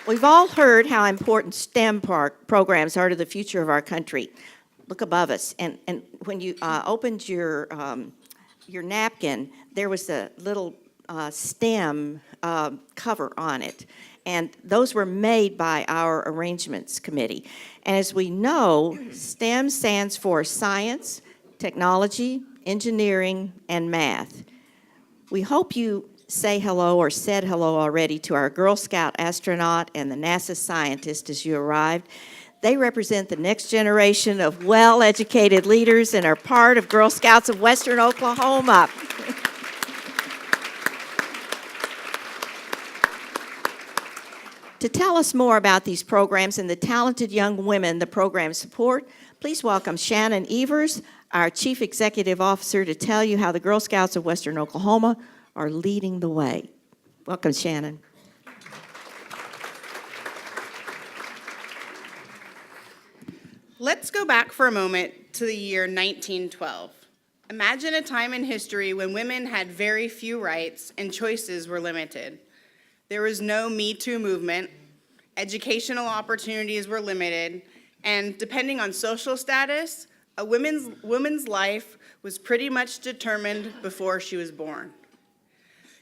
We've all heard how important STEM programs are to the future of our country. Look above us, and when you opened your napkin, there was a little STEM cover on it, and those were made by our arrangements committee. And as we know, STEM stands for science, technology, engineering, and math. We hope you say hello or said hello already to our Girl Scout astronaut and the NASA scientist as you arrived. They represent the next generation of well-educated leaders and are part of Girl Scouts of Western Oklahoma. To tell us more about these programs and the talented young women the programs support, please welcome Shannon Evers, our Chief Executive Officer, to tell you how the Girl Scouts of Western Oklahoma are leading the way. Welcome, Shannon. Let's go back for a moment to the year 1912. Imagine a time in history when women had very few rights and choices were limited. There was no Me Too movement, educational opportunities were limited, and depending on social status, a woman's life was pretty much determined before she was born.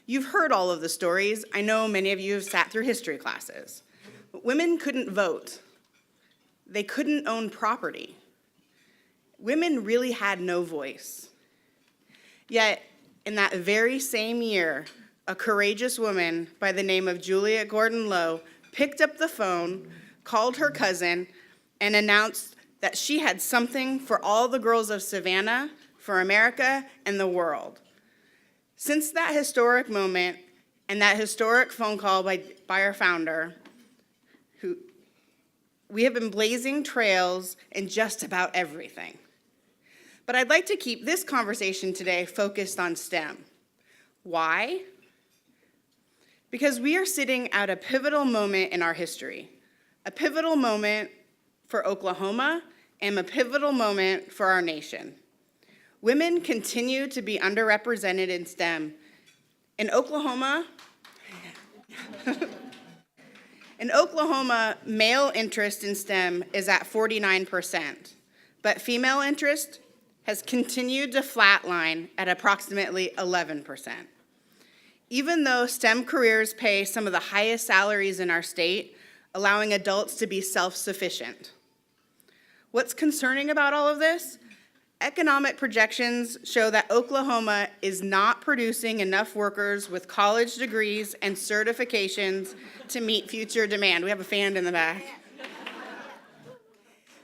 You've heard all of the stories. I know many of you have sat through history classes. But women couldn't vote. They couldn't own property. Women really had no voice. Yet, in that very same year, a courageous woman by the name of Juliette Low picked up the phone, called her cousin, and announced that she had something for all the girls of Savannah, for America, and the world. Since that historic moment and that historic phone call by our founder, we have been blazing trails in just about everything. But I'd like to keep this conversation today focused on STEM. Why? Because we are sitting at a pivotal moment in our history, a pivotal moment for Oklahoma and a pivotal moment for our nation. Women continue to be underrepresented in STEM. In Oklahoma, male interest in STEM is at 49%, but female interest has continued to flatline at approximately 11%. Even though STEM careers pay some of the highest salaries in our state, allowing adults to be self-sufficient. What's concerning about all of this? Economic projections show that Oklahoma is not producing enough workers with college degrees and certifications to meet future demand. We have a fan in the back.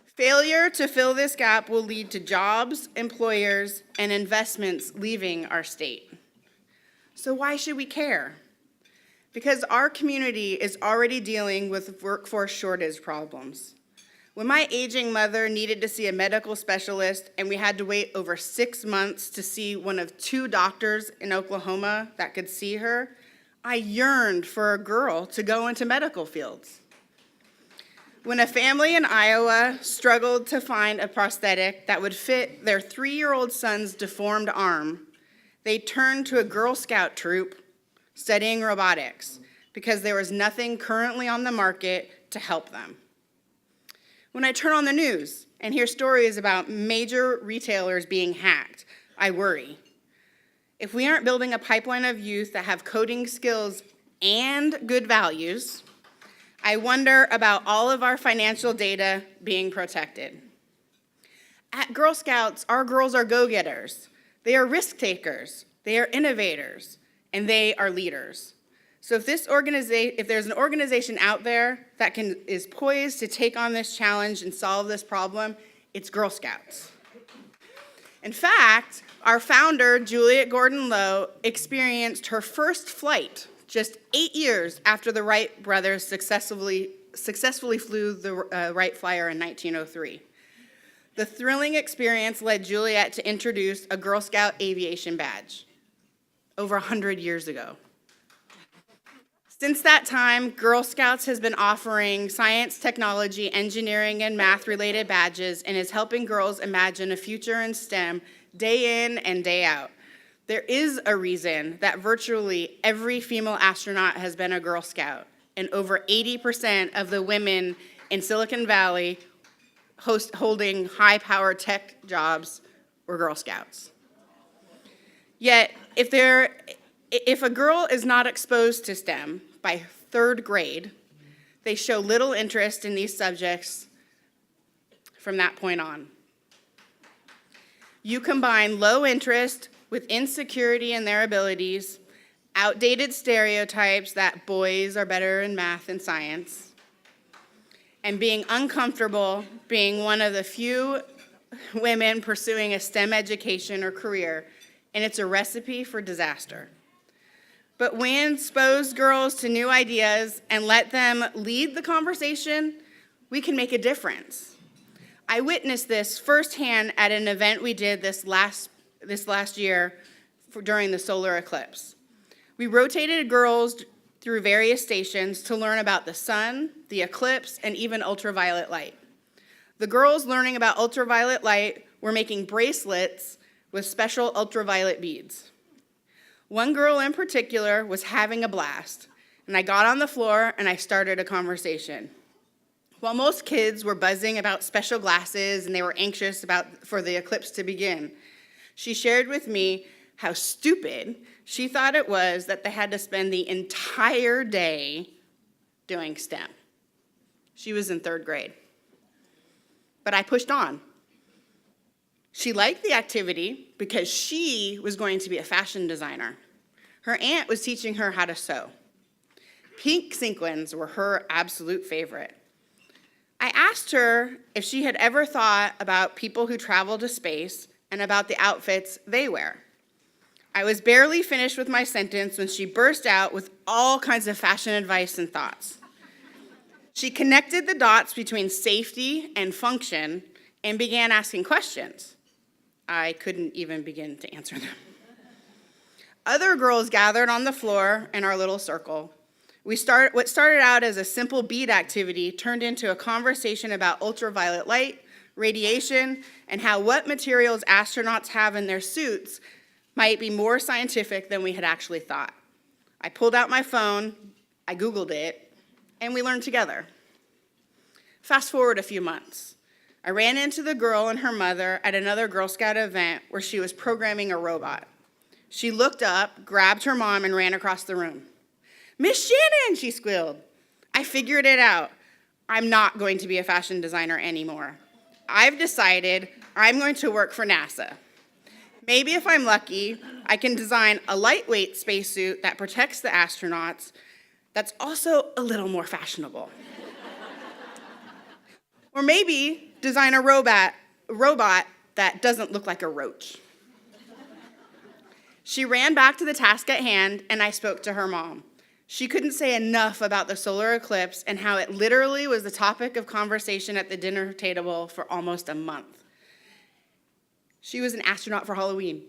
Failure to fill this gap will lead to jobs, employers, and investments leaving our state. So why should we care? Because our community is already dealing with workforce shortage problems. When my aging mother needed to see a medical specialist and we had to wait over 6 months to see one of 2 doctors in Oklahoma that could see her, I yearned for a girl to go into medical fields. When a family in Iowa struggled to find a prosthetic that would fit their 3-year-old son's deformed arm, they turned to a Girl Scout troop studying robotics because there was nothing currently on the market to help them. When I turn on the news and hear stories about major retailers being hacked, I worry. If we aren't building a pipeline of youth that have coding skills and good values, I wonder about all of our financial data being protected. At Girl Scouts, our girls are go-getters. They are risk takers, they are innovators, and they are leaders. So if there's an organization out there that is poised to take on this challenge and solve this problem, it's Girl Scouts. In fact, our founder, Juliette Low, experienced her first flight just 8 years after the Wright brothers successfully flew the Wright Flyer in 1903. The thrilling experience led Juliette to introduce a Girl Scout aviation badge over 100 years ago. Since that time, Girl Scouts has been offering science, technology, engineering, and math-related badges and is helping girls imagine a future in STEM day in and day out. There is a reason that virtually every female astronaut has been a Girl Scout, and over 80% of the women in Silicon Valley holding high-powered tech jobs were Girl Scouts. Yet, if a girl is not exposed to STEM by 3rd grade, they show little interest in these subjects from that point on. You combine low interest with insecurity in their abilities, outdated stereotypes that boys are better in math and science, and being uncomfortable being one of the few women pursuing a STEM education or career, and it's a recipe for disaster. But when we expose girls to new ideas and let them lead the conversation, we can make a difference. I witnessed this firsthand at an event we did this last year during the solar eclipse. We rotated girls through various stations to learn about the sun, the eclipse, and even ultraviolet light. The girls learning about ultraviolet light were making bracelets with special ultraviolet beads. One girl in particular was having a blast, and I got on the floor and I started a conversation. While most kids were buzzing about special glasses and they were anxious for the eclipse to begin, she shared with me how stupid she thought it was that they had to spend the entire day doing STEM. She was in 3rd grade. But I pushed on. She liked the activity because she was going to be a fashion designer. Her aunt was teaching her how to sew. Pink sequins were her absolute favorite. I asked her if she had ever thought about people who travel to space and about the outfits they wear. I was barely finished with my sentence when she burst out with all kinds of fashion advice and thoughts. She connected the dots between safety and function and began asking questions. I couldn't even begin to answer them. Other girls gathered on the floor in our little circle. What started out as a simple bead activity turned into a conversation about ultraviolet light, radiation, and how what materials astronauts have in their suits might be more scientific than we had actually thought. I pulled out my phone, I Googled it, and we learned together. Fast forward a few months. I ran into the girl and her mother at another Girl Scout event where she was programming a robot. She looked up, grabbed her mom, and ran across the room. "Miss Shannon," she squealed. "I figured it out. I'm not going to be a fashion designer anymore. I've decided I'm going to work for NASA. Maybe if I'm lucky, I can design a lightweight spacesuit that protects the astronauts that's also a little more fashionable. Or maybe design a robot that doesn't look like a roach." She ran back to the task at hand, and I spoke to her mom. She couldn't say enough about the solar eclipse and how it literally was the topic of conversation at the dinner table for almost a month. She was an astronaut for Halloween,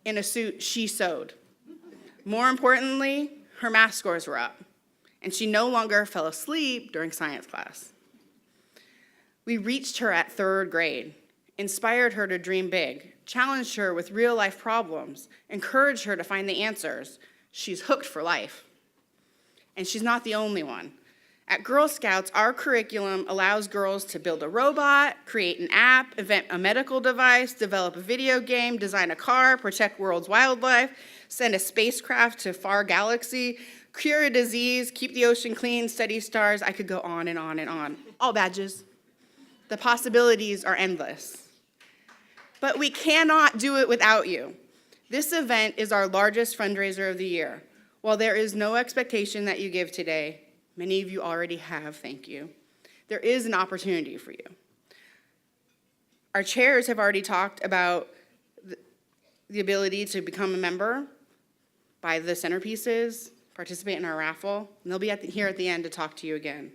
in a suit she sewed. More importantly, her math scores were up, and she no longer fell asleep during science class. We reached her at 3rd grade, inspired her to dream big, challenged her with real-life problems, encouraged her to find the answers. She's hooked for life. And she's not the only one. At Girl Scouts, our curriculum allows girls to build a robot, create an app, invent a medical device, develop a video game, design a car, protect world's wildlife, send a spacecraft to far galaxy, cure a disease, keep the ocean clean, study stars. I could go on and on and on. All badges. The possibilities are endless. But we cannot do it without you. This event is our largest fundraiser of the year. While there is no expectation that you give today, many of you already have, thank you, there is an opportunity for you. Our chairs have already talked about the ability to become a member, buy the centerpieces, participate in our raffle, and they'll be here at the end to talk to you again.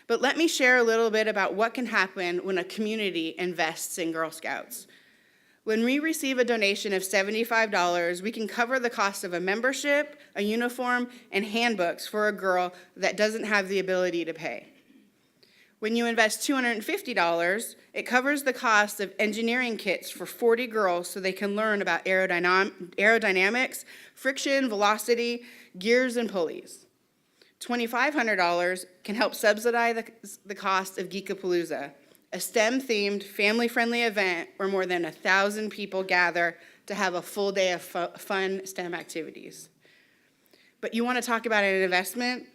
But let me share a little bit about what can happen when a community invests in Girl Scouts. When we receive a donation of $75, we can cover the cost of a membership, a uniform, and handbooks for a girl that doesn't have the ability to pay. When you invest $250, it covers the cost of engineering kits for 40 girls so they can learn about aerodynamics, friction, velocity, gears, and pulleys. $2,500 can help subsidize the cost of Geekapalooza, a STEM-themed, family-friendly event where more than 1,000 people gather to have a full day of fun STEM activities. But you want to talk about an investment?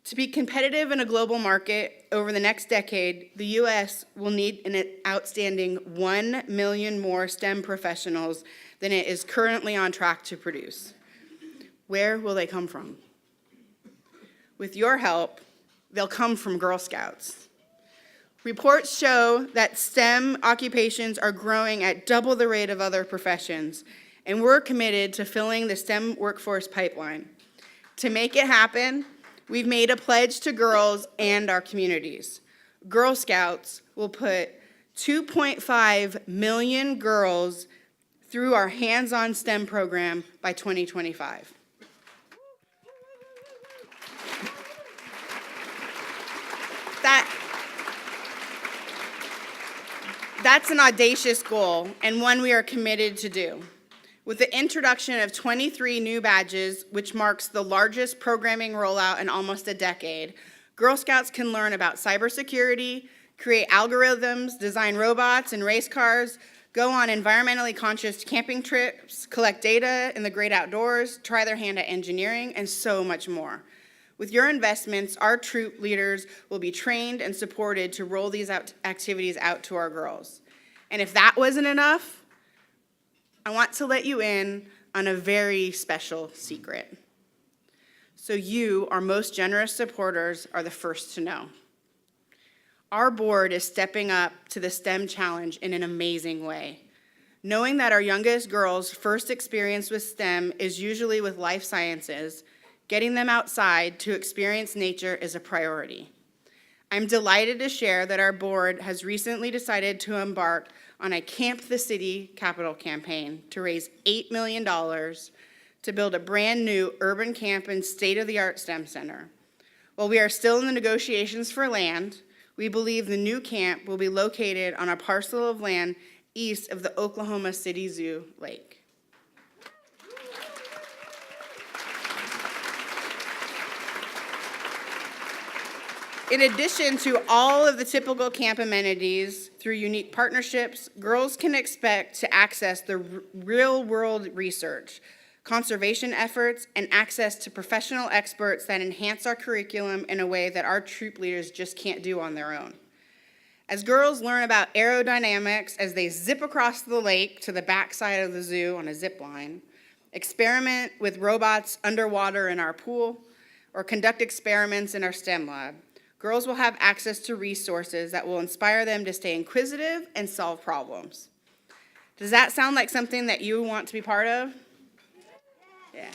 To be competitive in a global market over the next decade, the U.S. will need an outstanding 1 million more STEM professionals than it is currently on track to produce. Where will they come from? With your help, they'll come from Girl Scouts. Reports show that STEM occupations are growing at double the rate of other professions, and we're committed to filling the STEM workforce pipeline. To make it happen, we've made a pledge to girls and our communities. Girl Scouts will put 2.5 million girls through our hands-on STEM program by 2025. That's an audacious goal and one we are committed to do. With the introduction of 23 new badges, which marks the largest programming rollout in almost a decade, Girl Scouts can learn about cybersecurity, create algorithms, design robots and race cars, go on environmentally conscious camping trips, collect data in the great outdoors, try their hand at engineering, and so much more. With your investments, our troop leaders will be trained and supported to roll these activities out to our girls. And if that wasn't enough, I want to let you in on a very special secret. So you, our most generous supporters, are the first to know. Our board is stepping up to the STEM challenge in an amazing way. Knowing that our youngest girls' first experience with STEM is usually with life sciences, getting them outside to experience nature is a priority. I'm delighted to share that our board has recently decided to embark on a Camp the City capital campaign to raise $8 million to build a brand new urban camp and state-of-the-art STEM center. While we are still in the negotiations for land, we believe the new camp will be located on a parcel of land east of the Oklahoma City Zoo Lake. In addition to all of the typical camp amenities, through unique partnerships, girls can expect to access the real-world research, conservation efforts, and access to professional experts that enhance our curriculum in a way that our troop leaders just can't do on their own. As girls learn about aerodynamics as they zip across the lake to the backside of the zoo on a zip line, experiment with robots underwater in our pool, or conduct experiments in our STEM lab, girls will have access to resources that will inspire them to stay inquisitive and solve problems. Does that sound like something that you want to be part of? Yeah.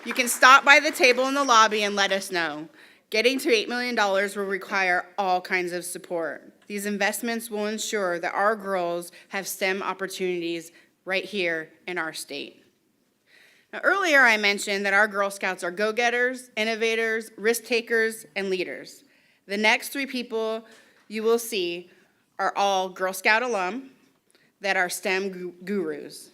You can stop by the table in the lobby and let us know. Getting to $8 million will require all kinds of support. These investments will ensure that our girls have STEM opportunities right here in our state. Now, earlier I mentioned that our Girl Scouts are go-getters, innovators, risk-takers, and leaders. The next three people you will see are all Girl Scout alum that are STEM gurus.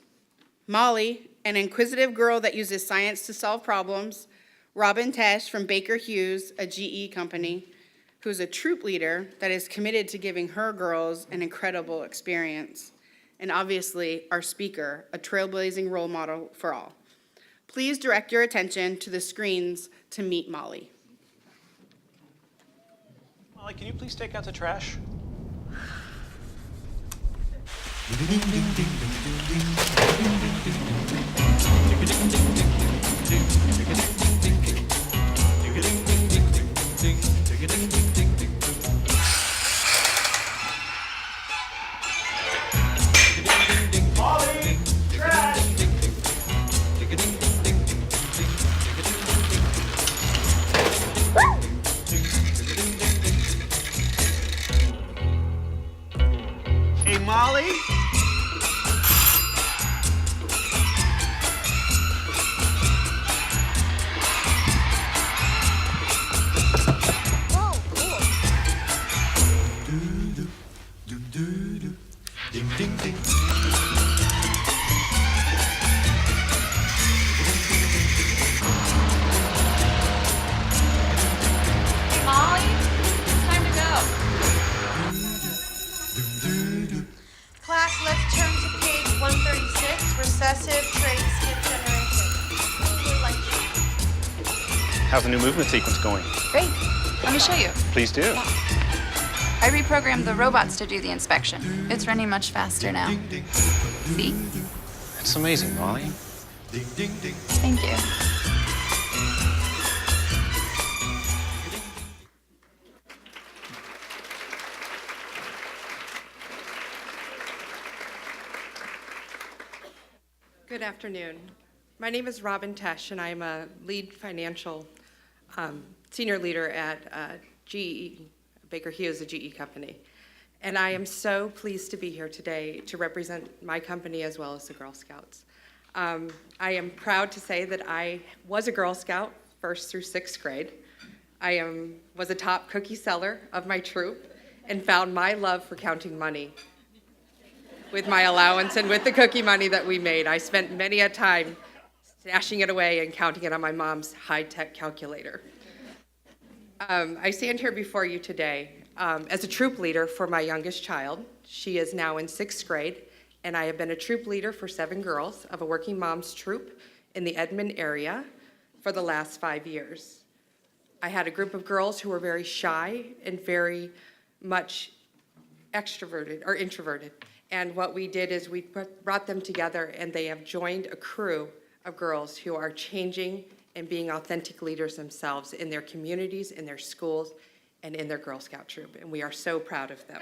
Molly, an inquisitive girl that uses science to solve problems. Robin Tesch from Baker Hughes, a GE company, who's a troop leader that is committed to giving her girls an incredible experience. And obviously, our speaker, a trailblazing role model for all. Please direct your attention to the screens to meet Molly. Molly, can you please take out the trash? Molly, trash! Hey, Molly? How's the new movement sequence going? Great. Let me show you. Please do. I reprogrammed the robots to do the inspection. It's running much faster now. See? That's amazing, Molly. Thank you. Good afternoon. My name is Robin Tesch, and I'm a lead financial senior leader at GE, Baker Hughes, a GE company. And I am so pleased to be here today to represent my company as well as the Girl Scouts. I am proud to say that I was a Girl Scout 1st through 6th grade. I was a top cookie seller of my troop and found my love for counting money with my allowance and with the cookie money that we made. I spent many a time stashing it away and counting it on my mom's high-tech calculator. I stand here before you today as a troop leader for my youngest child. She is now in 6th grade, and I have been a troop leader for 7 girls of a working mom's troop in the Edmond area for the last 5 years. I had a group of girls who were very shy and very much extroverted or introverted. And what we did is we brought them together, and they have joined a crew of girls who are changing and being authentic leaders themselves in their communities, in their schools, and in their Girl Scout troop. And we are so proud of them.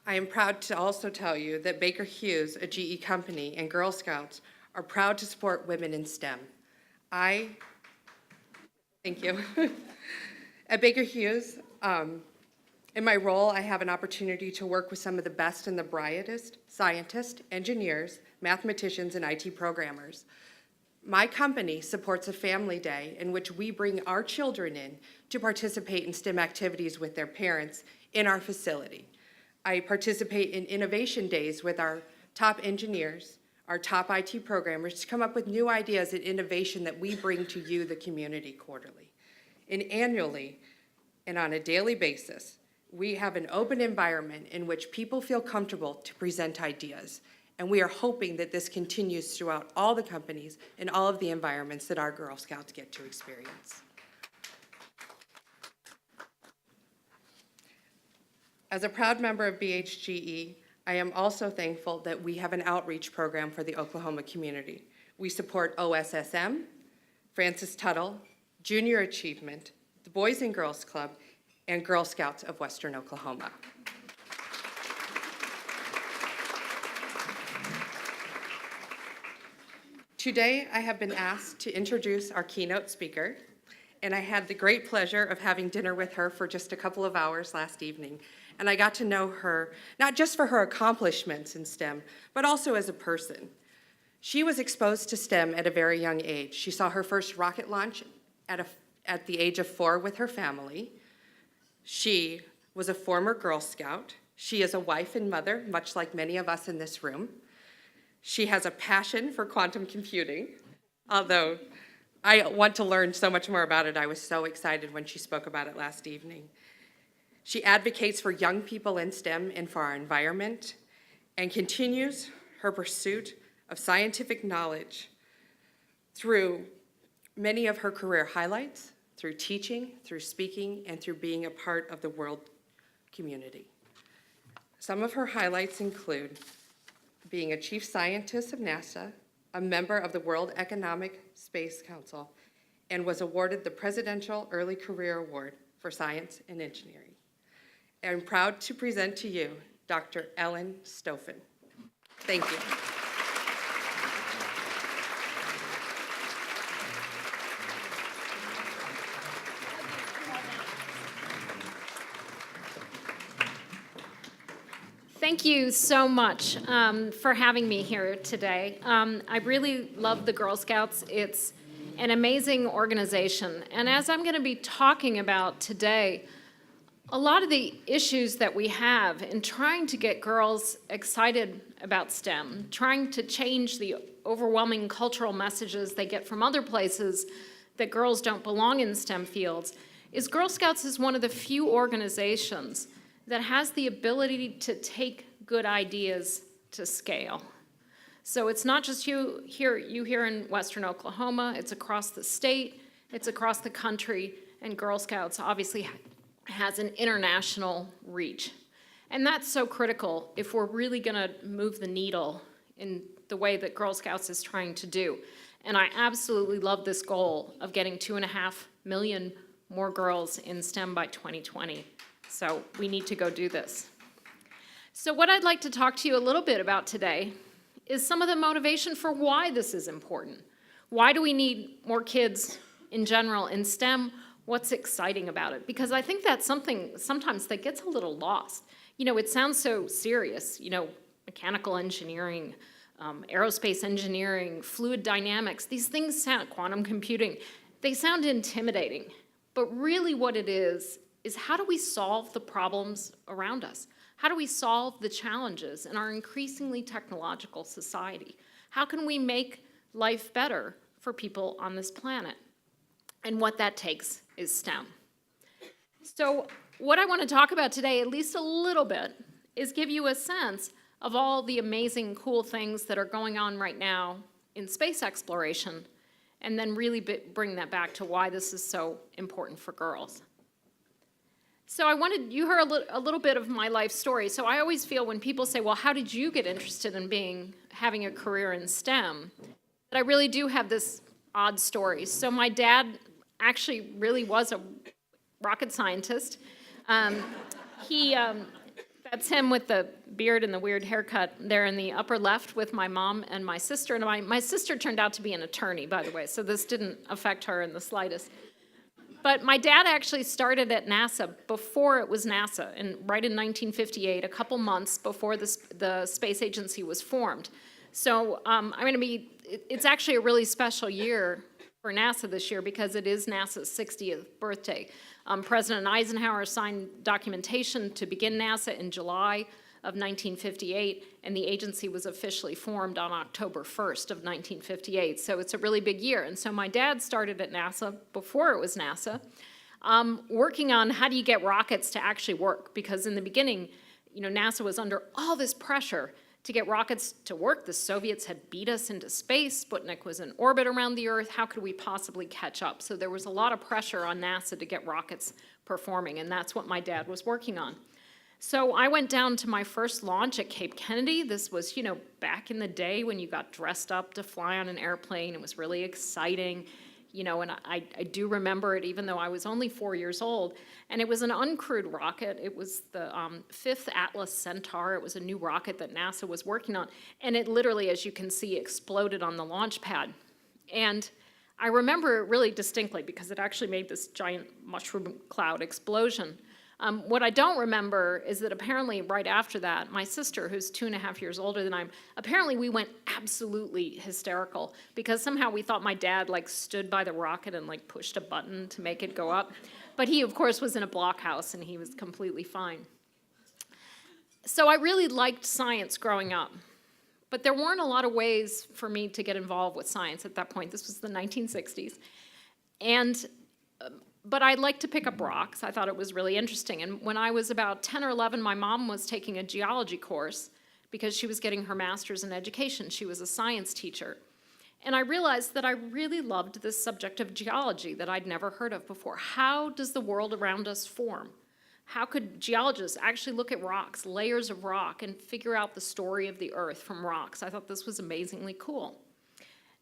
I am proud to also tell you that Baker Hughes, a GE company, and Girl Scouts are proud to support women in STEM. Thank you. At Baker Hughes, in my role, I have an opportunity to work with some of the best and the brightest scientists, engineers, mathematicians, and IT programmers. My company supports a family day in which we bring our children in to participate in STEM activities with their parents in our facility. I participate in innovation days with our top engineers, our top IT programmers, to come up with new ideas and innovation that we bring to you, the community, quarterly. And annually, and on a daily basis, we have an open environment in which people feel comfortable to present ideas. And we are hoping that this continues throughout all the companies and all of the environments that our Girl Scouts get to experience. As a proud member of BHGE, I am also thankful that we have an outreach program for the Oklahoma community. We support OSSM, Francis Tuttle, Junior Achievement, the Boys and Girls Club, and Girl Scouts of Western Oklahoma. Today, I have been asked to introduce our keynote speaker, and I had the great pleasure of having dinner with her for just a couple of hours last evening. And I got to know her, not just for her accomplishments in STEM, but also as a person. She was exposed to STEM at a very young age. She saw her first rocket launch at the age of 4 with her family. She was a former Girl Scout. She is a wife and mother, much like many of us in this room. She has a passion for quantum computing, although I want to learn so much more about it. I was so excited when she spoke about it last evening. She advocates for young people in STEM and for our environment, and continues her pursuit of scientific knowledge through many of her career highlights, through teaching, through speaking, and through being a part of the world community. Some of her highlights include being a chief scientist of NASA, a member of the World Economic Space Council, and was awarded the Presidential Early Career Award for Science and Engineering. I'm proud to present to you Dr. Ellen Stofan. Thank you. Thank you so much for having me here today. I really love the Girl Scouts. It's an amazing organization. And as I'm going to be talking about today, a lot of the issues that we have in trying to get girls excited about STEM, trying to change the overwhelming cultural messages they get from other places that girls don't belong in STEM fields, is Girl Scouts is one of the few organizations that has the ability to take good ideas to scale. So it's not just you here in Western Oklahoma, it's across the state, it's across the country, and Girl Scouts obviously has an international reach. And that's so critical if we're really gonna move the needle in the way that Girl Scouts is trying to do. And I absolutely love this goal of getting 2.5 million more girls in STEM by 2020. So we need to go do this. So what I'd like to talk to you a little bit about today is some of the motivation for why this is important. Why do we need more kids in general in STEM? What's exciting about it? Because I think that's something sometimes that gets a little lost. You know, it sounds so serious, you know, mechanical engineering, aerospace engineering, fluid dynamics, these things sound, quantum computing, they sound intimidating. But really what it is how do we solve the problems around us? How do we solve the challenges in our increasingly technological society? How can we make life better for people on this planet? And what that takes is STEM. So what I want to talk about today, at least a little bit, is give you a sense of all the amazing, cool things that are going on right now in space exploration, and then really bring that back to why this is so important for girls. So you heard a little bit of my life story. So I always feel when people say, well, how did you get interested in having a career in STEM? That I really do have this odd story. So my dad actually really was a rocket scientist. That's him with the beard and the weird haircut there in the upper left with my mom and my sister. And my sister turned out to be an attorney, by the way, so this didn't affect her in the slightest. But my dad actually started at NASA before it was NASA, and right in 1958, a couple months before the space agency was formed. So it's actually a really special year for NASA this year because it is NASA's 60th birthday. President Eisenhower signed documentation to begin NASA in July of 1958, and the agency was officially formed on October 1st of 1958. So it's a really big year. And so my dad started at NASA before it was NASA, working on how do you get rockets to actually work? Because in the beginning, you know, NASA was under all this pressure to get rockets to work. The Soviets had beat us into space. Sputnik was in orbit around the Earth. How could we possibly catch up? So there was a lot of pressure on NASA to get rockets performing, and that's what my dad was working on. So I went down to my first launch at Cape Kennedy. This was, you know, back in the day when you got dressed up to fly on an airplane. It was really exciting, you know, and I do remember it even though I was only 4 years old. And it was an uncrewed rocket. It was the 5th Atlas Centaur. It was a new rocket that NASA was working on. And it literally, as you can see, exploded on the launch pad. And I remember it really distinctly because it actually made this giant mushroom cloud explosion. What I don't remember is that apparently right after that, my sister, who's 2.5 years older than I am, apparently we went absolutely hysterical because somehow we thought my dad like stood by the rocket and like pushed a button to make it go up. But he, of course, was in a blockhouse and he was completely fine. So I really liked science growing up. But there weren't a lot of ways for me to get involved with science at that point. This was the 1960s. But I liked to pick up rocks. I thought it was really interesting. And when I was about 10 or 11, my mom was taking a geology course because she was getting her master's in education. She was a science teacher. And I realized that I really loved this subject of geology that I'd never heard of before. How does the world around us form? How could geologists actually look at rocks, layers of rock, and figure out the story of the Earth from rocks? I thought this was amazingly cool.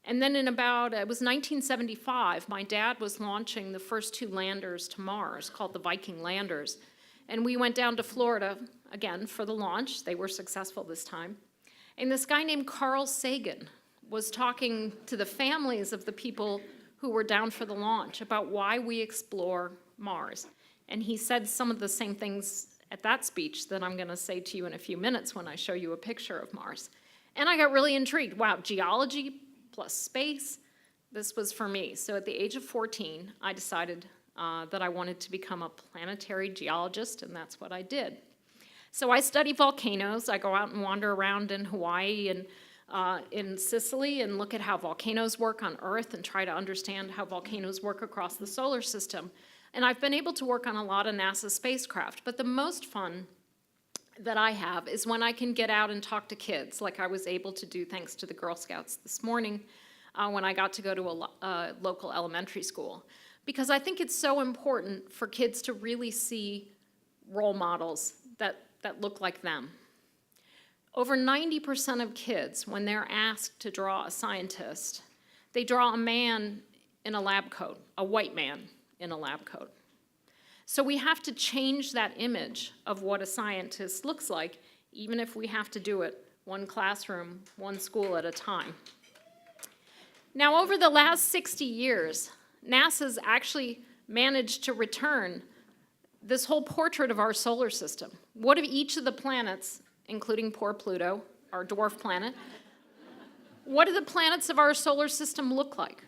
And then it was 1975, my dad was launching the first 2 landers to Mars, called the Viking landers. And we went down to Florida, again, for the launch. They were successful this time. And this guy named Carl Sagan was talking to the families of the people who were down for the launch about why we explore Mars. And he said some of the same things at that speech that I'm going to say to you in a few minutes when I show you a picture of Mars. And I got really intrigued. Wow, geology plus space, this was for me. So at the age of 14, I decided that I wanted to become a planetary geologist, and that's what I did. So I study volcanoes. I go out and wander around in Hawaii and in Sicily and look at how volcanoes work on Earth and try to understand how volcanoes work across the solar system. And I've been able to work on a lot of NASA spacecraft, but the most fun that I have is when I can get out and talk to kids, like I was able to do thanks to the Girl Scouts this morning when I got to go to a local elementary school. Because I think it's so important for kids to really see role models that look like them. Over 90% of kids, when they're asked to draw a scientist, they draw a man in a lab coat, a white man in a lab coat. So we have to change that image of what a scientist looks like, even if we have to do it one classroom, one school at a time. Now, over the last 60 years, NASA's actually managed to return this whole portrait of our solar system. What of each of the planets, including poor Pluto, our dwarf planet, what do the planets of our solar system look like?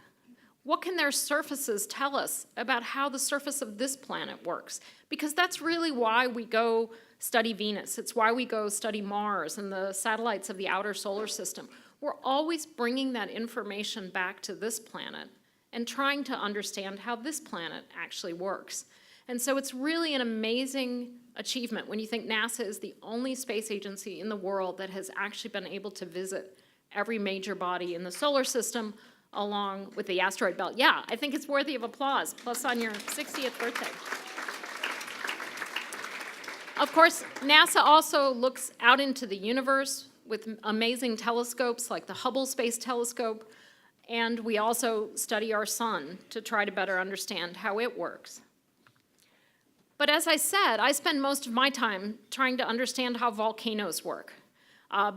What can their surfaces tell us about how the surface of this planet works? Because that's really why we go study Venus. It's why we go study Mars and the satellites of the outer solar system. We're always bringing that information back to this planet and trying to understand how this planet actually works. And so it's really an amazing achievement when you think NASA is the only space agency in the world that has actually been able to visit every major body in the solar system along with the asteroid belt. Yeah, I think it's worthy of applause, plus on your 60th birthday. Of course, NASA also looks out into the universe with amazing telescopes like the Hubble Space Telescope, and we also study our sun to try to better understand how it works. But as I said, I spend most of my time trying to understand how volcanoes work.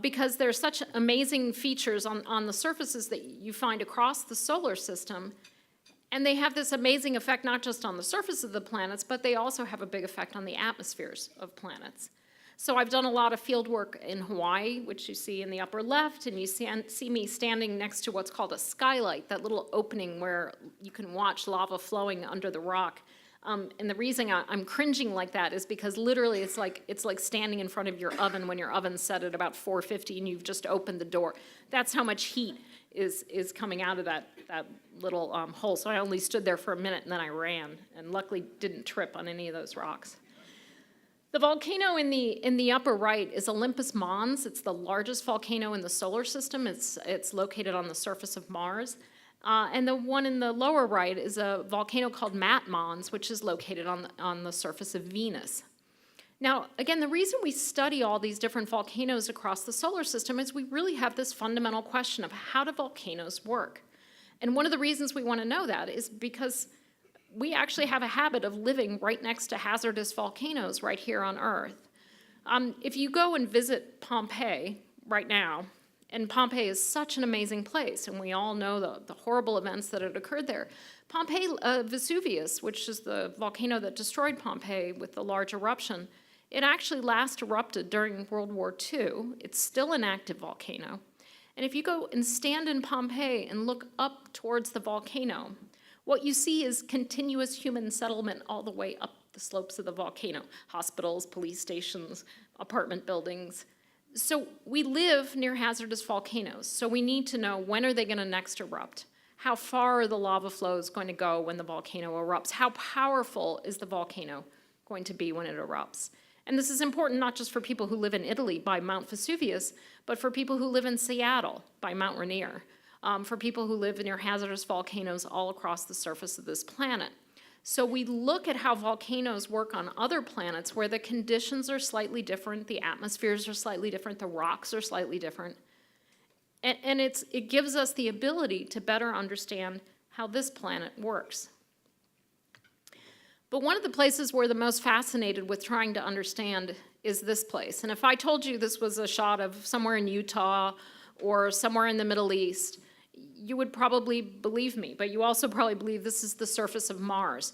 Because there's such amazing features on the surfaces that you find across the solar system, and they have this amazing effect not just on the surface of the planets, but they also have a big effect on the atmospheres of planets. So I've done a lot of field work in Hawaii, which you see in the upper left, and you see me standing next to what's called a skylight, that little opening where you can watch lava flowing under the rock. And the reason I'm cringing like that is because literally it's like standing in front of your oven when your oven's set at about 450 and you've just opened the door. That's how much heat is coming out of that little hole. So I only stood there for a minute and then I ran, and luckily didn't trip on any of those rocks. The volcano in the upper right is Olympus Mons. It's the largest volcano in the solar system. It's located on the surface of Mars. And the one in the lower right is a volcano called Mat Mons, which is located on the surface of Venus. Now, again, the reason we study all these different volcanoes across the solar system is we really have this fundamental question of how do volcanoes work? And one of the reasons we want to know that is because we actually have a habit of living right next to hazardous volcanoes right here on Earth. If you go and visit Pompeii right now, and Pompeii is such an amazing place, and we all know the horrible events that had occurred there. Pompeii, Vesuvius, which is the volcano that destroyed Pompeii with the large eruption, it actually last erupted during World War II. It's still an active volcano. And if you go and stand in Pompeii and look up towards the volcano, what you see is continuous human settlement all the way up the slopes of the volcano. Hospitals, police stations, apartment buildings. So we live near hazardous volcanoes, so we need to know when are they going to next erupt? How far are the lava flows going to go when the volcano erupts? How powerful is the volcano going to be when it erupts? And this is important not just for people who live in Italy by Mount Vesuvius, but for people who live in Seattle by Mount Rainier, for people who live near hazardous volcanoes all across the surface of this planet. So we look at how volcanoes work on other planets where the conditions are slightly different, the atmospheres are slightly different, the rocks are slightly different. And it gives us the ability to better understand how this planet works. But one of the places we're the most fascinated with trying to understand is this place. And if I told you this was a shot of somewhere in Utah or somewhere in the Middle East, you would probably believe me, but you also probably believe this is the surface of Mars.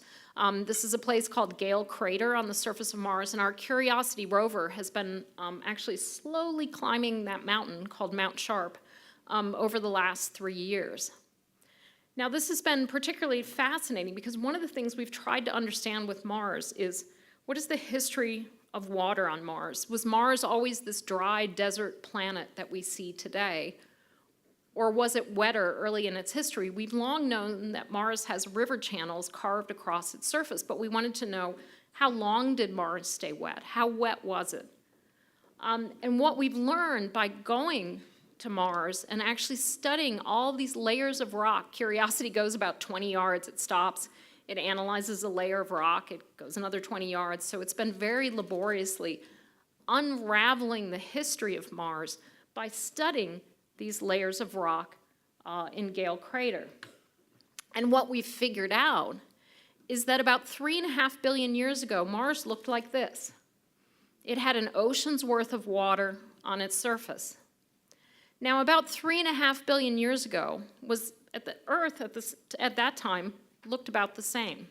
This is a place called Gale Crater on the surface of Mars, and our Curiosity rover has been actually slowly climbing that mountain called Mount Sharp over the last 3 years. Now, this has been particularly fascinating because one of the things we've tried to understand with Mars is what is the history of water on Mars? Was Mars always this dry desert planet that we see today? Or was it wetter early in its history? We've long known that Mars has river channels carved across its surface, but we wanted to know how long did Mars stay wet? How wet was it? And what we've learned by going to Mars and actually studying all these layers of rock, Curiosity goes about 20 yards, it stops, it analyzes a layer of rock, it goes another 20 yards, so it's been very laboriously unraveling the history of Mars by studying these layers of rock in Gale Crater. And what we've figured out is that about 3.5 billion years ago, Mars looked like this. It had an ocean's worth of water on its surface. Now, about 3.5 billion years ago, the Earth at that time looked about the same.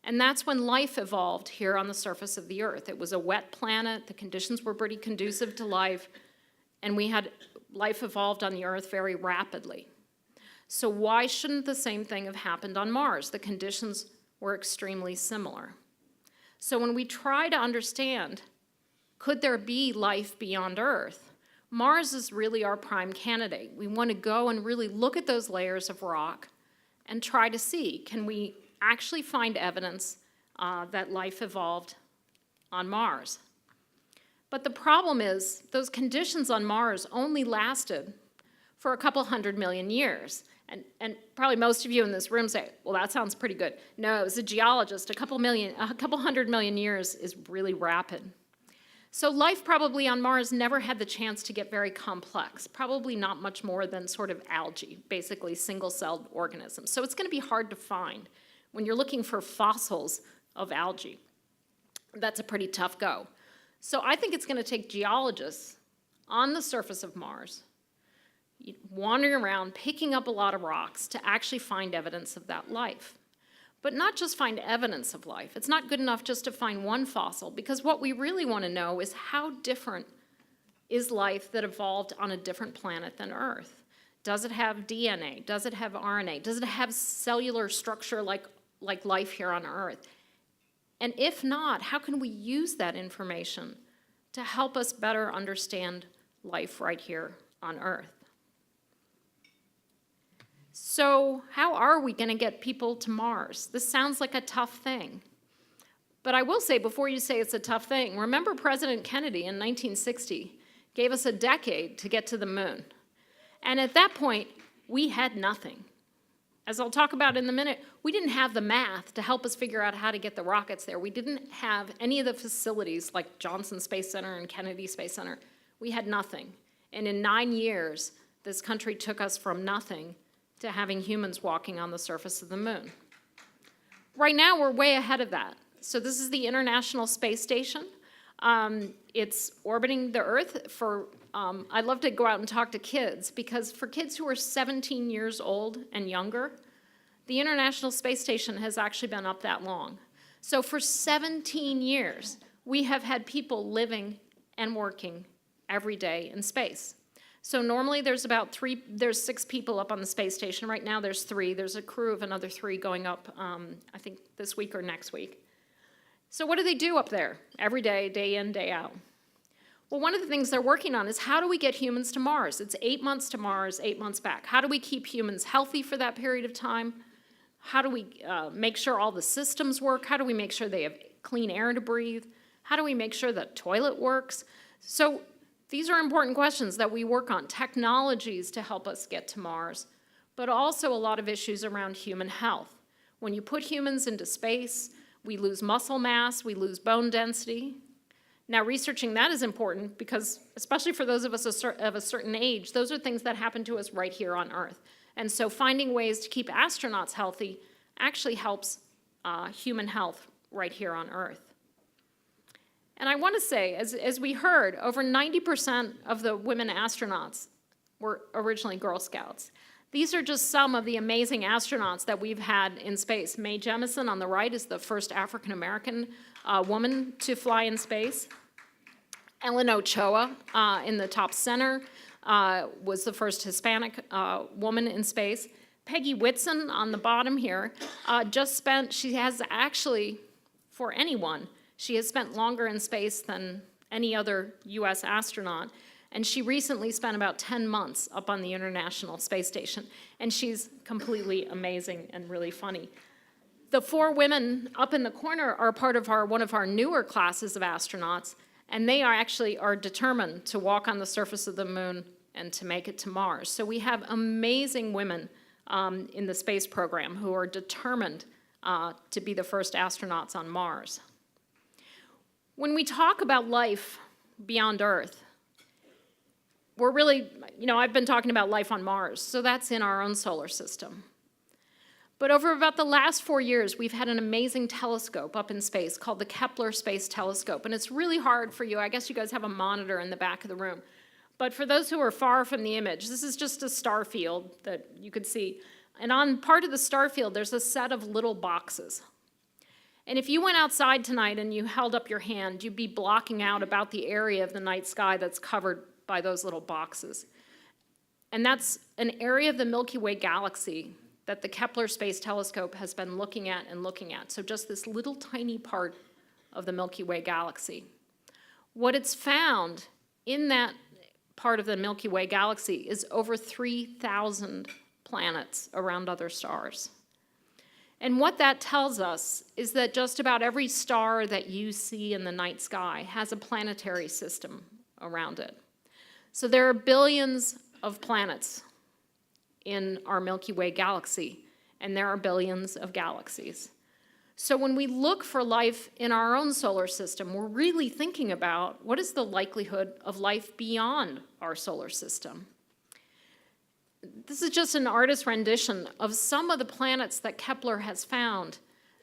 And that's when life evolved here on the surface of the Earth. It was a wet planet, the conditions were pretty conducive to life, and life evolved on the Earth very rapidly. So why shouldn't the same thing have happened on Mars? The conditions were extremely similar. So when we try to understand, could there be life beyond Earth? Mars is really our prime candidate. We want to go and really look at those layers of rock and try to see, can we actually find evidence that life evolved on Mars? But the problem is, those conditions on Mars only lasted for a couple 100 million years. And probably most of you in this room say, well, that sounds pretty good. No, as a geologist, a couple 100 million years is really rapid. So life probably on Mars never had the chance to get very complex, probably not much more than sort of algae, basically single-celled organisms. So it's going to be hard to find when you're looking for fossils of algae. That's a pretty tough go. So I think it's going to take geologists on the surface of Mars, wandering around, picking up a lot of rocks to actually find evidence of that life. But not just find evidence of life. It's not good enough just to find one fossil, because what we really want to know is how different is life that evolved on a different planet than Earth? Does it have DNA? Does it have RNA? Does it have cellular structure like life here on Earth? And if not, how can we use that information to help us better understand life right here on Earth? So how are we going to get people to Mars? This sounds like a tough thing. But I will say, before you say it's a tough thing, remember President Kennedy in 1960 gave us a decade to get to the moon. And at that point, we had nothing. As I'll talk about in a minute, we didn't have the math to help us figure out how to get the rockets there. We didn't have any of the facilities like Johnson Space Center and Kennedy Space Center. We had nothing. And in 9 years, this country took us from nothing to having humans walking on the surface of the moon. Right now, we're way ahead of that. So this is the International Space Station. It's orbiting the Earth for, I love to go out and talk to kids, because for kids who are 17 years old and younger, the International Space Station has actually been up that long. So for 17 years, we have had people living and working every day in space. So normally there's 6 people up on the space station. Right now there's 3. There's a crew of another 3 going up, I think this week or next week. So what do they do up there every day, day in, day out? Well, one of the things they're working on is how do we get humans to Mars? It's 8 months to Mars, 8 months back. How do we keep humans healthy for that period of time? How do we make sure all the systems work? How do we make sure they have clean air to breathe? How do we make sure the toilet works? So these are important questions that we work on, technologies to help us get to Mars, but also a lot of issues around human health. When you put humans into space, we lose muscle mass, we lose bone density. Now, researching that is important because, especially for those of us of a certain age, those are things that happen to us right here on Earth. And so finding ways to keep astronauts healthy actually helps human health right here on Earth. And I want to say, as we heard, over 90% of the women astronauts were originally Girl Scouts. These are just some of the amazing astronauts that we've had in space. Mae Jemison on the right is the first African-American woman to fly in space. Ellen Ochoa in the top center was the first Hispanic woman in space. Peggy Whitson on the bottom here she has actually, for anyone, she has spent longer in space than any other U.S. astronaut, and she recently spent about 10 months up on the International Space Station, and she's completely amazing and really funny. The 4 women up in the corner are part of one of our newer classes of astronauts, And they are determined to walk on the surface of the moon and to make it to Mars. So we have amazing women in the space program who are determined to be the first astronauts on Mars. When we talk about life beyond Earth, we're really, I've been talking about life on Mars, so that's in our own solar system. But over about the last 4 years, we've had an amazing telescope up in space called the Kepler Space Telescope. And it's really hard for you. I guess you guys have a monitor in the back of the room. But for those who are far from the image, this is just a star field that you could see. And on part of the star field, there's a set of little boxes. And if you went outside tonight and you held up your hand, you'd be blocking out about the area of the night sky that's covered by those little boxes. And that's an area of the Milky Way galaxy that the Kepler Space Telescope has been looking at and looking at. So just this little tiny part of the Milky Way galaxy. What it's found in that part of the Milky Way galaxy is over 3,000 planets around other stars. And what that tells us is that just about every star that you see in the night sky has a planetary system around it. So there are billions of planets in our Milky Way galaxy, and there are billions of galaxies. So when we look for life in our own solar system, we're really thinking about what is the likelihood of life beyond our solar system. This is just an artist's rendition of some of the planets that Kepler has found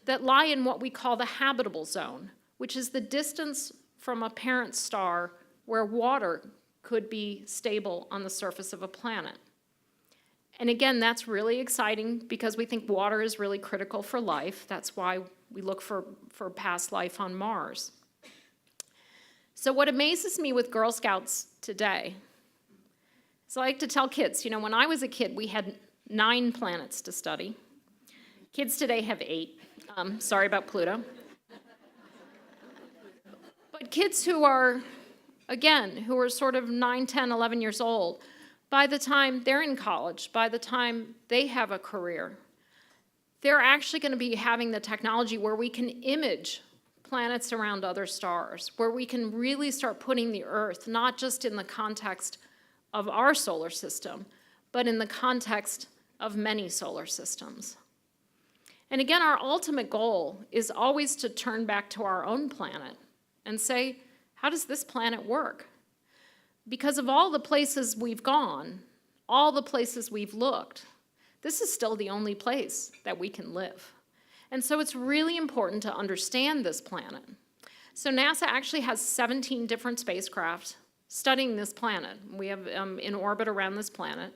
that lie in what we call the habitable zone, which is the distance from a parent star where water could be stable on the surface of a planet. And again, that's really exciting because we think water is really critical for life. That's why we look for past life on Mars. So what amazes me with Girl Scouts today is I like to tell kids, when I was a kid, we had 9 planets to study. Kids today have 8. Sorry about Pluto. But kids who are sort of 9, 10, 11 years old, by the time they're in college, by the time they have a career, they're actually going to be having the technology where we can image planets around other stars, where we can really start putting the Earth, not just in the context of our solar system, but in the context of many solar systems. And again, our ultimate goal is always to turn back to our own planet and say, how does this planet work? Because of all the places we've gone, all the places we've looked, this is still the only place that we can live. And so it's really important to understand this planet. So NASA actually has 17 different spacecraft studying this planet. We have in orbit around this planet.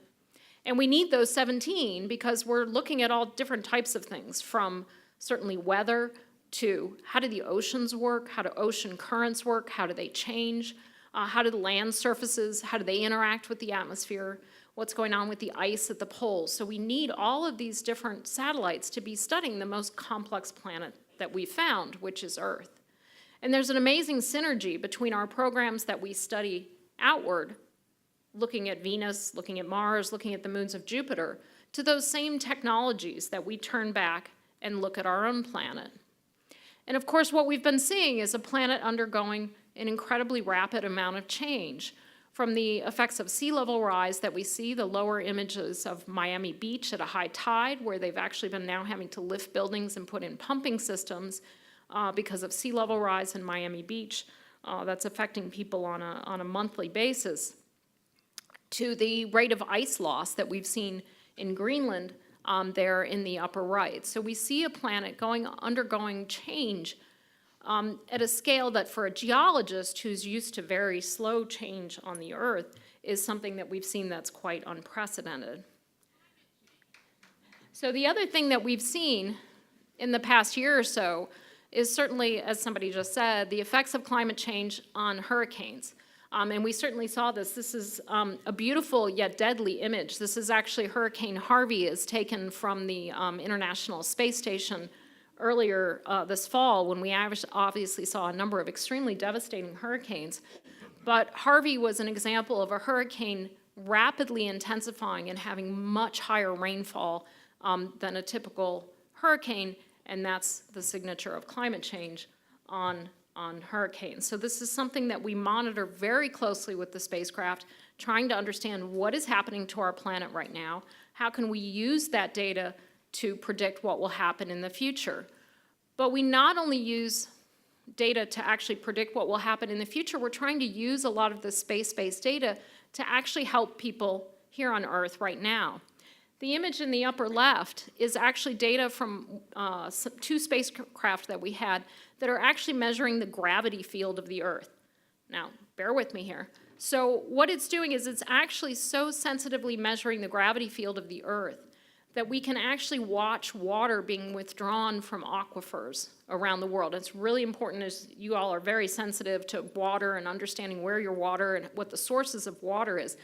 And we need those 17 because we're looking at all different types of things, from certainly weather to how do the oceans work, how do ocean currents work, how do they change, how do the land surfaces, how do they interact with the atmosphere, what's going on with the ice at the poles. So we need all of these different satellites to be studying the most complex planet that we found, which is Earth. And there's an amazing synergy between our programs that we study outward, looking at Venus, looking at Mars, looking at the moons of Jupiter, to those same technologies that we turn back and look at our own planet. And of course, what we've been seeing is a planet undergoing an incredibly rapid amount of change, from the effects of sea level rise that we see, the lower images of Miami Beach at a high tide, where they've actually been now having to lift buildings and put in pumping systems because of sea level rise in Miami Beach. That's affecting people on a monthly basis, to the rate of ice loss that we've seen in Greenland there in the upper right. So we see a planet undergoing change at a scale that, for a geologist who's used to very slow change on the Earth, is something that we've seen that's quite unprecedented. So the other thing that we've seen in the past year or so is certainly, as somebody just said, the effects of climate change on hurricanes. And we certainly saw this. This is a beautiful yet deadly image. This is actually Hurricane Harvey, is taken from the International Space Station earlier this fall, when we obviously saw a number of extremely devastating hurricanes. But Harvey was an example of a hurricane rapidly intensifying and having much higher rainfall than a typical hurricane, and that's the signature of climate change on on hurricanes. So this is something that we monitor very closely with the spacecraft, trying to understand what is happening to our planet right now. How can we use that data to predict what will happen in the future? But we not only use data to actually predict what will happen in the future, we're trying to use a lot of the space-based data to actually help people here on Earth right now. The image in the upper left is actually data from two spacecraft that we had that are actually measuring the gravity field of the Earth. Now, bear with me here. So what it's doing is it's actually so sensitively measuring the gravity field of the Earth that we can actually watch water being withdrawn from aquifers around the world. It's really important, as you all are very sensitive to water and understanding where your water and what the sources of water is.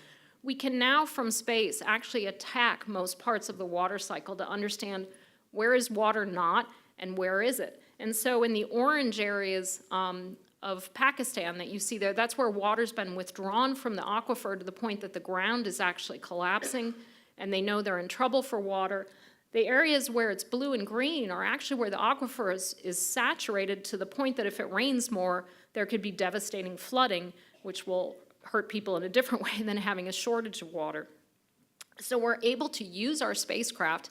We can now, from space, actually attack most parts of the water cycle to understand where is water not and where is it. And so in the orange areas of Pakistan that you see there, that's where water's been withdrawn from the aquifer to the point that the ground is actually collapsing, and they know they're in trouble for water. The areas where it's blue and green are actually where the aquifer is saturated to the point that if it rains more, there could be devastating flooding, which will hurt people in a different way than having a shortage of water. So we're able to use our spacecraft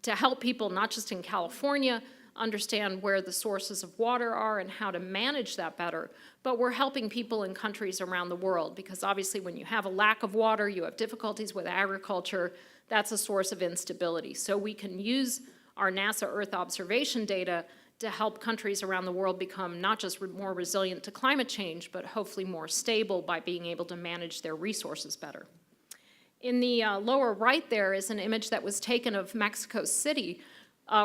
to help people, not just in California, understand where the sources of water are and how to manage that better, but we're helping people in countries around the world, because obviously when you have a lack of water, you have difficulties with agriculture, that's a source of instability. So we can use our NASA Earth observation data to help countries around the world become not just more resilient to climate change, but hopefully more stable by being able to manage their resources better. In the lower right there is an image that was taken of Mexico City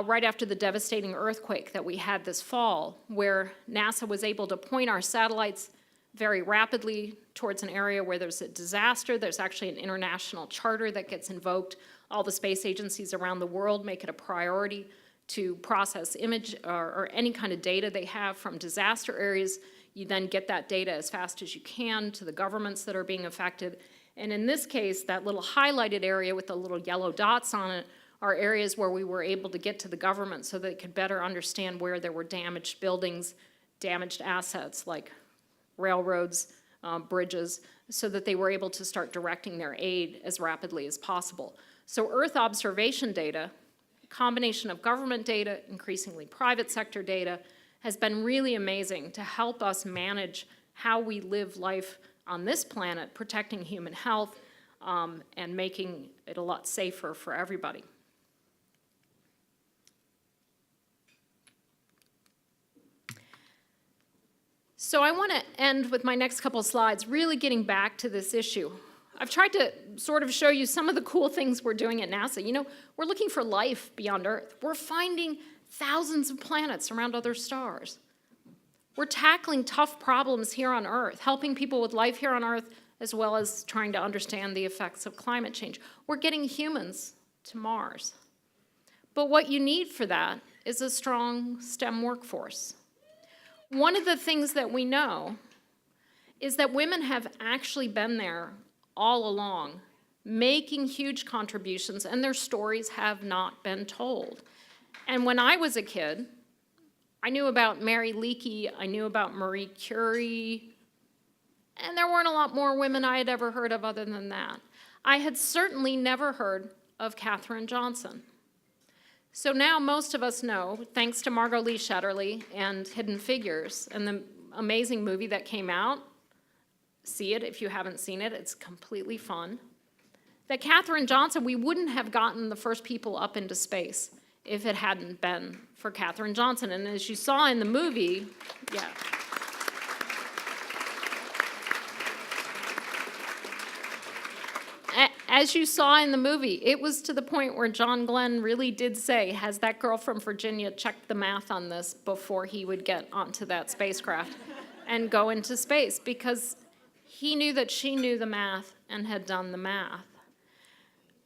right after the devastating earthquake that we had this fall, where NASA was able to point our satellites very rapidly towards an area where there's a disaster. There's actually an international charter that gets invoked. All the space agencies around the world make it a priority to process image or any kind of data they have from disaster areas. You then get that data as fast as you can to the governments that are being affected. And in this case, that little highlighted area with the little yellow dots on it are areas where we were able to get to the government so they could better understand where there were damaged buildings, damaged assets like railroads, bridges, so that they were able to start directing their aid as rapidly as possible. So Earth observation data, combination of government data, increasingly private sector data, has been really amazing to help us manage how we live life on this planet, protecting human health and making it a lot safer for everybody. So I want to end with my next couple of slides really getting back to this issue. I've tried to sort of show you some of the cool things we're doing at NASA. You know, we're looking for life beyond Earth. We're finding thousands of planets around other stars. We're tackling tough problems here on Earth, helping people with life here on Earth, as well as trying to understand the effects of climate change. We're getting humans to Mars. But what you need for that is a strong STEM workforce. One of the things that we know is that women have actually been there all along, making huge contributions, and their stories have not been told. And when I was a kid, I knew about Mary Leakey, I knew about Marie Curie, and there weren't a lot more women I had ever heard of other than that. I had certainly never heard of Katherine Johnson. So now most of us know, thanks to Margot Lee Shetterly and Hidden Figures and the amazing movie that came out, see it if you haven't seen it, it's completely fun, that Katherine Johnson, we wouldn't have gotten the first people up into space if it hadn't been for Katherine Johnson. And as you saw in the movie, yeah. As you saw in the movie, it was to the point where John Glenn really did say, has that girl from Virginia checked the math on this before he would get onto that spacecraft and go into space, because he knew that she knew the math and had done the math.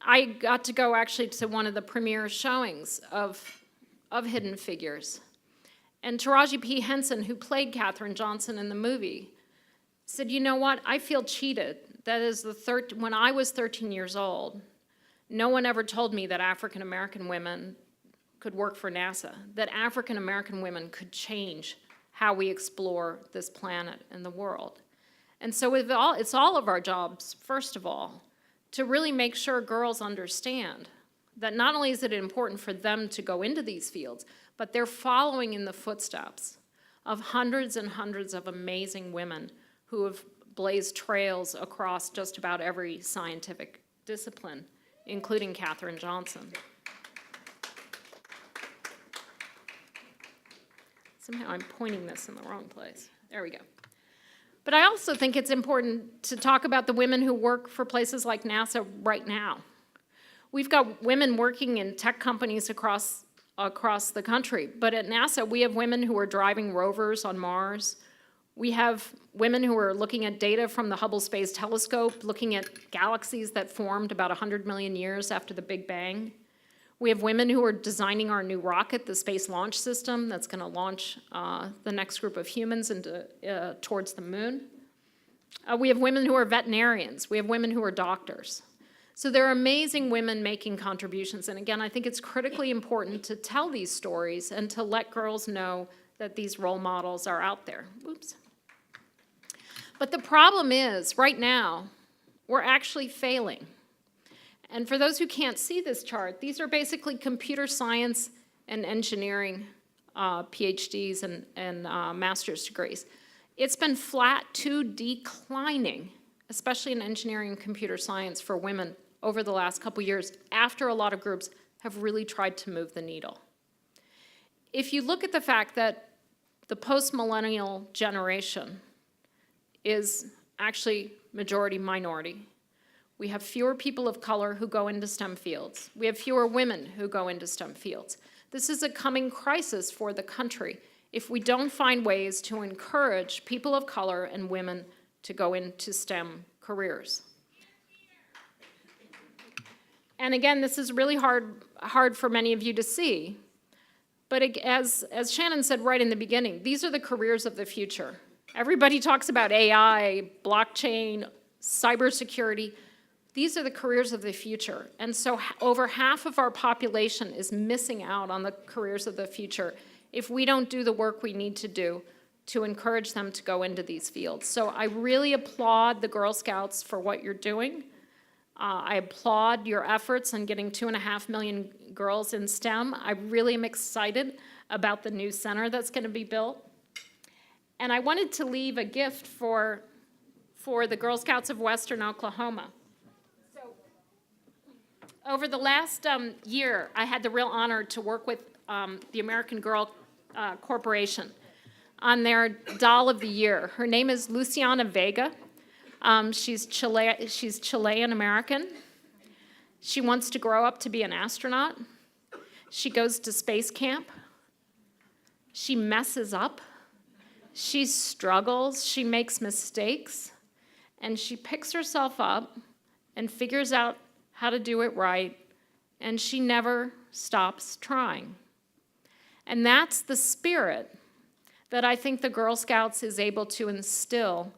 I got to go actually to one of the premiere showings of Hidden Figures. And Taraji P. Henson, who played Katherine Johnson in the movie, said, you know what, I feel cheated. That is, when I was 13 years old, no one ever told me that African American women could work for NASA, that African American women could change how we explore this planet and the world. And so it's all of our jobs, first of all, to really make sure girls understand that not only is it important for them to go into these fields, but they're following in the footsteps of hundreds and hundreds of amazing women who have blazed trails across just about every scientific discipline, including Katherine Johnson. Somehow I'm pointing this in the wrong place. There we go. But I also think it's important to talk about the women who work for places like NASA right now. We've got women working in tech companies across the country, but at NASA we have women who are driving rovers on Mars. We have women who are looking at data from the Hubble Space Telescope, looking at galaxies that formed about 100 million years after the Big Bang. We have women who are designing our new rocket, the Space Launch System, that's going to launch the next group of humans towards the moon. We have women who are veterinarians. We have women who are doctors. So there are amazing women making contributions. And again, I think it's critically important to tell these stories and to let girls know that these role models are out there. Oops. But the problem is, right now, we're actually failing. And for those who can't see this chart, these are basically computer science and engineering PhDs and master's degrees. It's been flat to declining, especially in engineering and computer science for women over the last couple years, after a lot of groups have really tried to move the needle. If you look at the fact that the post-millennial generation is actually majority minority, we have fewer people of color who go into STEM fields. We have fewer women who go into STEM fields. This is a coming crisis for the country if we don't find ways to encourage people of color and women to go into STEM careers. And again, this is really hard for many of you to see. But as Shannon said right in the beginning, these are the careers of the future. Everybody talks about AI, blockchain, cybersecurity. These are the careers of the future. And so over half of our population is missing out on the careers of the future if we don't do the work we need to do to encourage them to go into these fields. So I really applaud the Girl Scouts for what you're doing. I applaud your efforts in getting 2.5 million girls in STEM. I really am excited about the new center that's going to be built. And I wanted to leave a gift for the Girl Scouts of Western Oklahoma. So over the last year, I had the real honor to work with the American Girl Corporation on their Doll of the Year. Her name is Luciana Vega. She's Chilean-American. She wants to grow up to be an astronaut. She goes to space camp. She messes up. She struggles. She makes mistakes. And she picks herself up and figures out how to do it right. And she never stops trying. And that's the spirit that I think the Girl Scouts is able to instill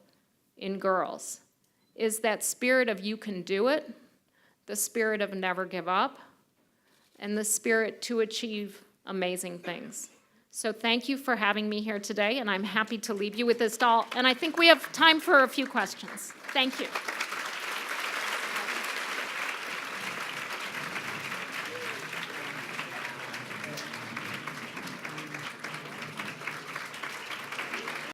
in girls, is that spirit of you can do it, the spirit of never give up, and the spirit to achieve amazing things. So thank you for having me here today, and I'm happy to leave you with this doll. And I think we have time for a few questions. Thank you.